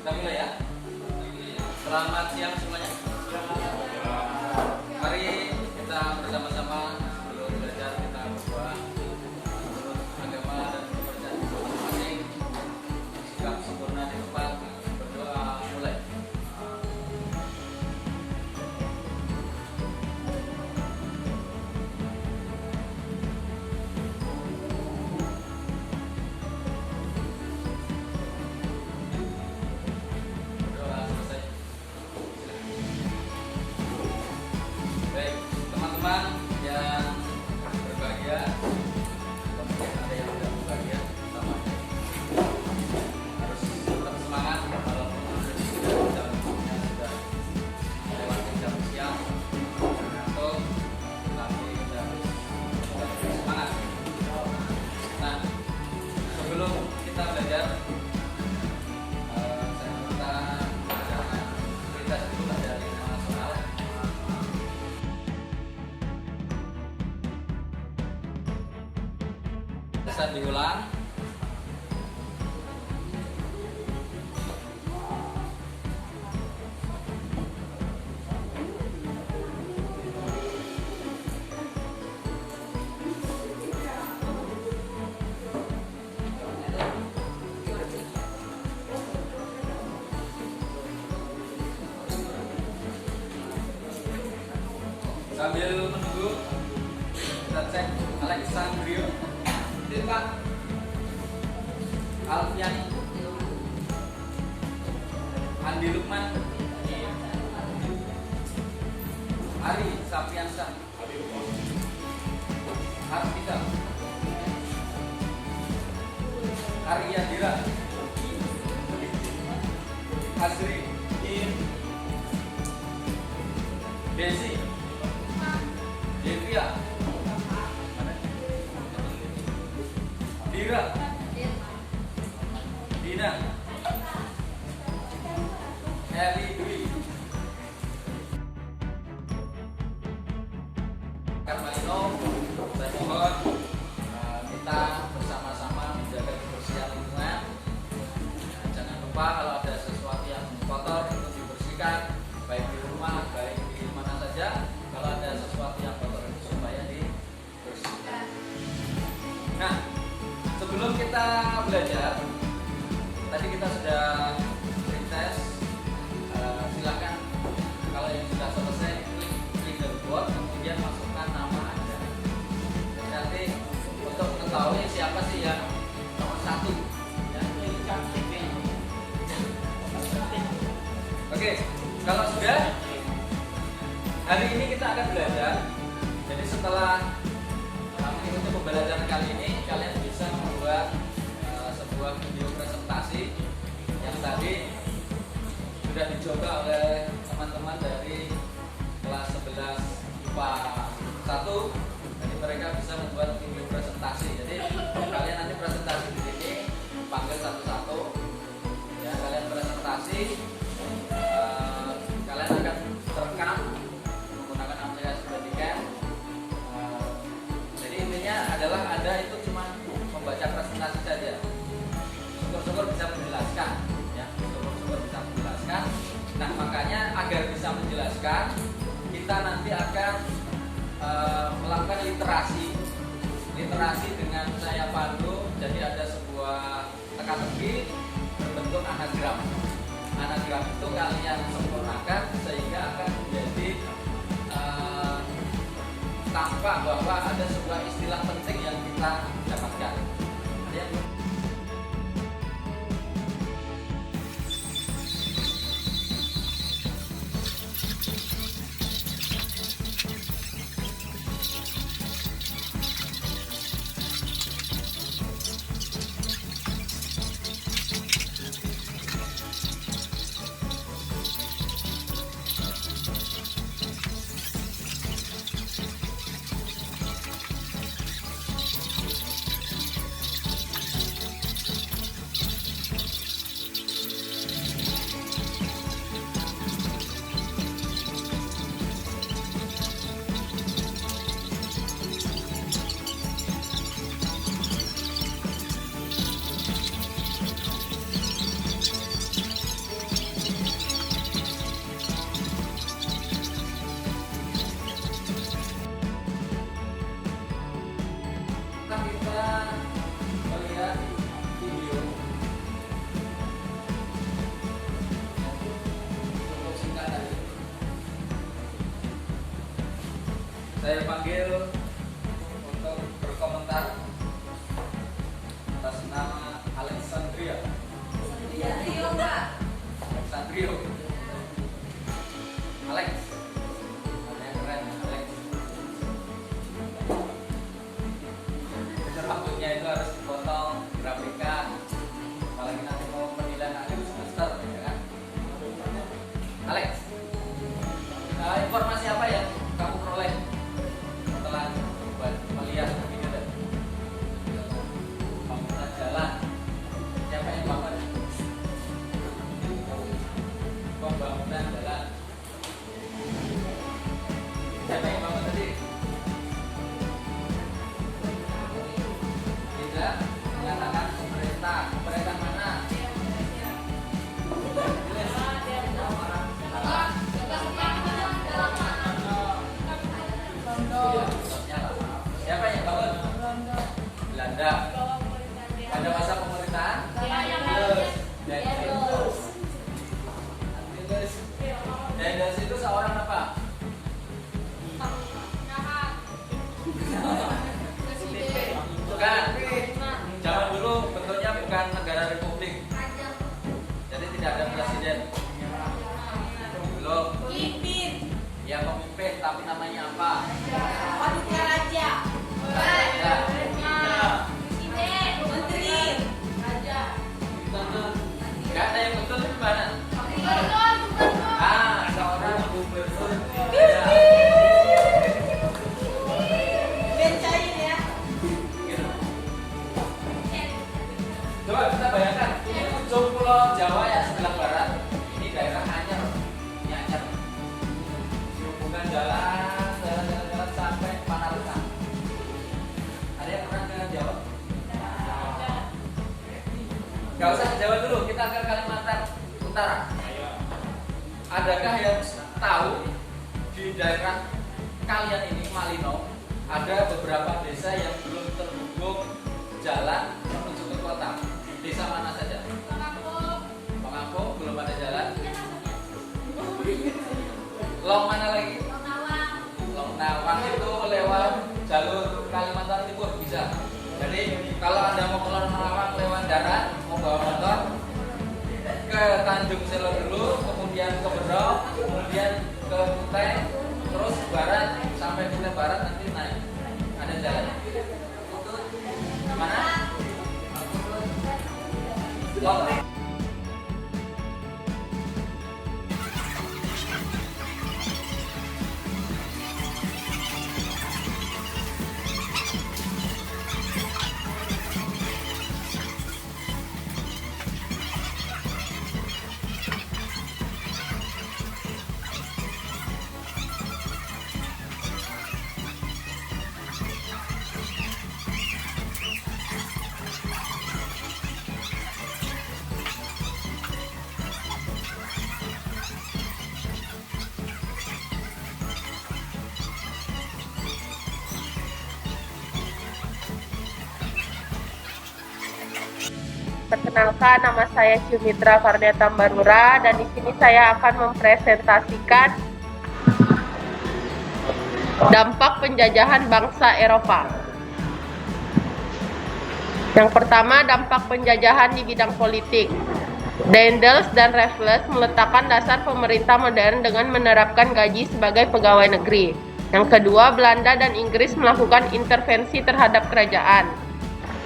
Kita mulai ya. Selamat siang semuanya. Mari kita bersama-sama sebelum belajar kita berdoa menurut agama dan kepercayaan masing-masing. Sikap sempurna di tempat berdoa mulai. Berdoa selesai. Baik, teman-teman yang berbahagia, mungkin ada yang tidak berbahagia, sama harus tetap semangat walaupun jam-jamnya sudah melewati jam siang atau tapi kita harus tetap semangat. Nah, sebelum kita belajar, saya minta jangan kita dulu ada 5 soal. Bisa diulang. Sambil menunggu, kita cek Alexandrio, Pak Alfian, Andi Lukman, Ari Sapiansa, Artika, Arya Dira, Azri, Desi, Devia, Dira, Dina, Eli Dwi, Karmalino. Saya mohon kita bersama-sama menjaga kebersihan lingkungan. Jangan lupa kalau ada sesuatu yang kotor itu dibersihkan, baik di rumah, baik di mana saja. Kalau ada sesuatu yang kotor itu supaya dibersihkan. Nah, sebelum kita belajar, tadi kita sudah pretest. Silakan kalau yang sudah selesai klik leaderboard, kemudian masukkan nama Anda. Nanti untuk mengetahui siapa sih yang nomor 1. Ya. Oke, kalau sudah, hari ini kita akan belajar. Jadi setelah mengikuti pembelajaran kali ini, kalian bisa membuat sebuah video presentasi yang tadi sudah dicoba oleh teman-teman dari kelas 11 IPA 1. Jadi mereka bisa membuat video presentasi. Jadi kalian nanti presentasi di sini, panggil satu-satu. Ya, kalian presentasi, kalian akan terekam menggunakan aplikasi Webcam. Jadi intinya adalah Anda itu cuma membaca presentasi saja. Syukur-syukur bisa menjelaskan, ya. Syukur-syukur bisa menjelaskan. Nah, makanya agar bisa menjelaskan, kita nanti akan melakukan literasi dengan saya pandu. Jadi ada sebuah teka-teki berbentuk anagram. Anagram itu kalian sempurnakan sehingga akan menjadi tampak bahwa ada sebuah istilah penting yang kita dapatkan. Ya. panggil untuk berkomentar atas nama Alexandria. Alexandrio. Alex. Namanya keren, Alex. Rambutnya itu harus dipotong, dirapikan. Apalagi nanti mau penilaian akhir semester, ya kan? Alex, informasi apa yang kamu peroleh setelah melihat video tadi? Pembangunan jalan. Siapa yang bangun? Pembangunan jalan. Siapa yang bangun tadi? Tidak mengatakan pemerintah. Pemerintah mana? Siapa yang bangun? Belanda. Pada masa pemerintahan? Daendels itu seorang apa? Bukan. Zaman dulu bentuknya bukan negara republik. Jadi tidak ada presiden. Belum. Ya pemimpin, tapi namanya apa? Raja. Raja. Menteri. Raja. Gak ada yang betul di mana? Seorang gubernur. Ya. Bencain ya. Gitu. Coba kita bayangkan, ini ujung pulau Jawa ya sebelah barat. Ini daerah Anyer. Ini Anyer. Hubungan jalan sampai Panarukan. Ada yang pernah ke Jawa? Gak usah ke Jawa dulu, kita ke Kalimantan Utara. Adakah yang tahu di daerah kalian ini, Malino, ada beberapa desa yang belum terhubung jalan menuju ke kota? Desa mana saja? Pengapung belum ada jalan. Long mana lagi? Long Nawang itu lewat jalur Kalimantan Timur bisa. Jadi kalau Anda mau ke Long Nawang lewat darat, mau bawa motor ke Tanjung Selo dulu, kemudian ke Berau, kemudian ke Kutai, terus barat sampai Kutai Barat nanti naik. Ada jalan. Mana? Long. Perkenalkan, nama saya Ciumitra Fardia Tambarura dan di sini saya akan mempresentasikan dampak penjajahan bangsa Eropa. Yang pertama, dampak penjajahan di bidang politik. Daendels dan Raffles meletakkan dasar pemerintah modern dengan menerapkan gaji sebagai pegawai negeri. Yang kedua, Belanda dan Inggris melakukan intervensi terhadap kerajaan.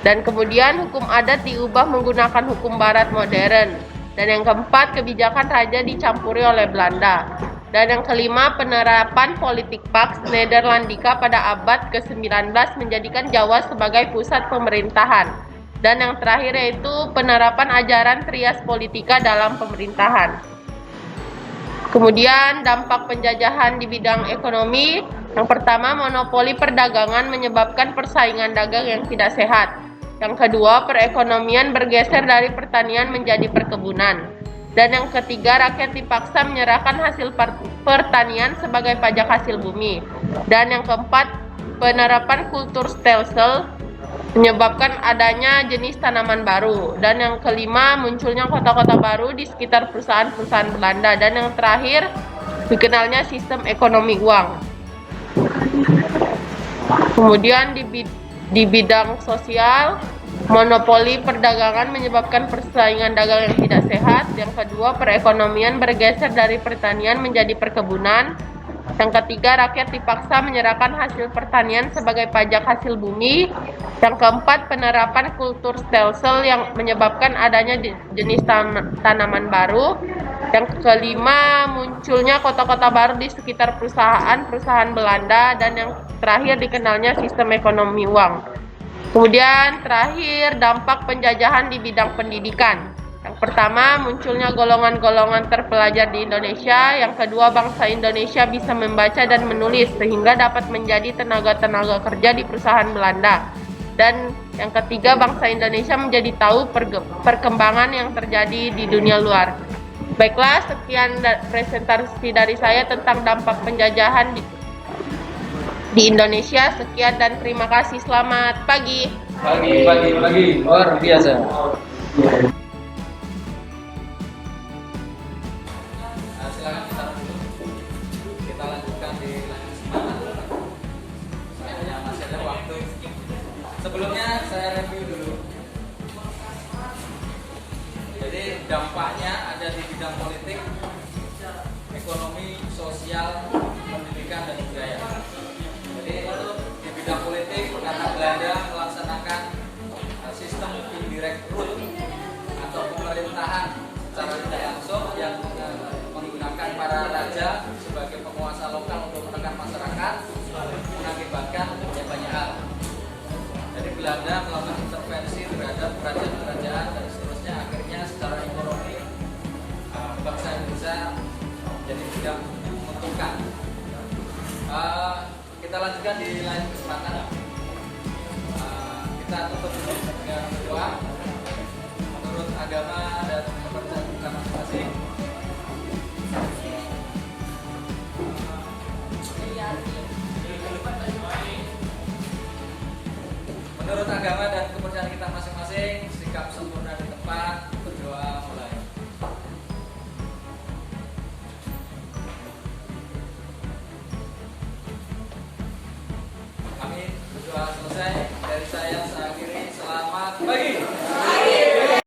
Dan kemudian hukum adat diubah menggunakan hukum barat modern. Dan yang keempat, kebijakan raja dicampuri oleh Belanda. Dan yang kelima, penerapan politik Pax Nederlandika pada abad ke-19 menjadikan Jawa sebagai pusat pemerintahan. Dan yang terakhir yaitu penerapan ajaran trias politika dalam pemerintahan. Kemudian dampak penjajahan di bidang ekonomi. Yang pertama, monopoli perdagangan menyebabkan persaingan dagang yang tidak sehat. Yang kedua, perekonomian bergeser dari pertanian menjadi perkebunan. Dan yang ketiga, rakyat dipaksa menyerahkan hasil pertanian sebagai pajak hasil bumi. Dan yang keempat, penerapan kultur stelsel menyebabkan adanya jenis tanaman baru. Dan yang kelima, munculnya kota-kota baru di sekitar perusahaan-perusahaan Belanda. Dan yang terakhir, dikenalnya sistem ekonomi uang. Kemudian di bidang sosial, monopoli perdagangan menyebabkan persaingan dagang yang tidak sehat. Yang kedua, perekonomian bergeser dari pertanian menjadi perkebunan. Yang ketiga, rakyat dipaksa menyerahkan hasil pertanian sebagai pajak hasil bumi. Yang keempat, penerapan kultur stelsel yang menyebabkan adanya jenis tanaman baru. Yang kelima, munculnya kota-kota baru di sekitar perusahaan Belanda. Dan yang terakhir, dikenalnya sistem ekonomi uang. Kemudian terakhir, dampak penjajahan di bidang pendidikan. Yang pertama, munculnya golongan-golongan terpelajar di Indonesia. Yang kedua, bangsa Indonesia bisa membaca dan menulis sehingga dapat menjadi tenaga-tenaga kerja di perusahaan Belanda. Dan yang ketiga, bangsa Indonesia menjadi tahu perkembangan yang terjadi di dunia luar. Baiklah, sekian presentasi dari saya tentang dampak penjajahan di Indonesia. Sekian dan terima kasih. Selamat pagi. Pagi, luar biasa. Silakan kita dulu. Kita lanjutkan di lain kesempatan. Sayangnya masih ada waktu. Sebelumnya saya review dulu. Jadi dampaknya ada di bidang politik, ekonomi, sosial, pendidikan, dan budaya. Jadi untuk di bidang politik, karena Belanda melaksanakan sistem indirect rule atau pemerintahan secara tidak langsung yang menggunakan para raja sebagai penguasa lokal untuk menekan masyarakat, mengakibatkan banyak hal. Jadi Belanda melakukan intervensi terhadap kerajaan-kerajaan dan seterusnya, akhirnya secara ekonomi bangsa Indonesia jadi tidak menguntungkan. Kita lanjutkan di lain kesempatan. Kita tutup dulu dengan doa. Menurut agama dan kepercayaan kita masing-masing, sikap sempurna di tempat